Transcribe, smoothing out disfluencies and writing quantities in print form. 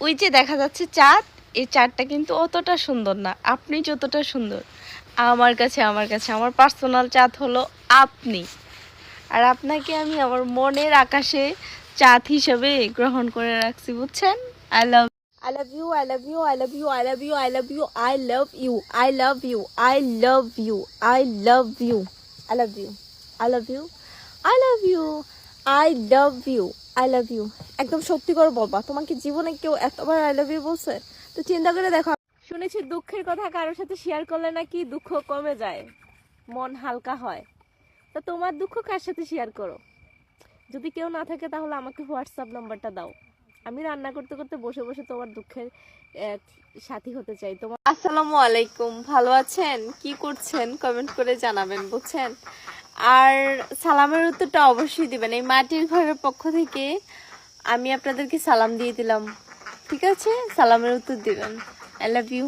ওই যে দেখা যাচ্ছে চাঁদ, এই চাঁদটা কিন্তু অতটা সুন্দর না, আপনি যতটা সুন্দর। আমার কাছে আমার পার্সোনাল চাঁদ হলো আপনি। আর আপনাকে আমি আমার মনের আকাশে চাঁদ হিসেবে গ্রহণ করে রাখছি, বুঝছেন? I love I love you, I love you, I love you, I love you, I love you, I love you, I love you, I love you, I love you, I love you, I love you, I love you, I love you, I love you. একদম সত্যি করে বলবা, তোমাকে জীবনে কেউ এতবার I love you বলছে? তো চিন্তা করে দেখো। শুনেছি দুঃখের কথা কারোর সাথে শেয়ার করলে নাকি দুঃখ কমে যায়, মন হালকা হয়। তা তোমার দুঃখ কার সাথে শেয়ার করো? যদি কেউ না থাকে তাহলে আমাকে হোয়াটসঅ্যাপ নাম্বারটা দাও, আমি রান্না করতে করতে বসে বসে তোমার দুঃখের সাথী হতে চাই। তোমার আসসালামু আলাইকুম, ভালো আছেন? কি করছেন কমেন্ট করে জানাবেন, বুঝছেন? আর সালামের উত্তরটা অবশ্যই দিবেন। এই মাটির ঘরের পক্ষ থেকে আমি আপনাদেরকে সালাম দিয়ে দিলাম, ঠিক আছে? সালামের উত্তর দিবেন। I love you.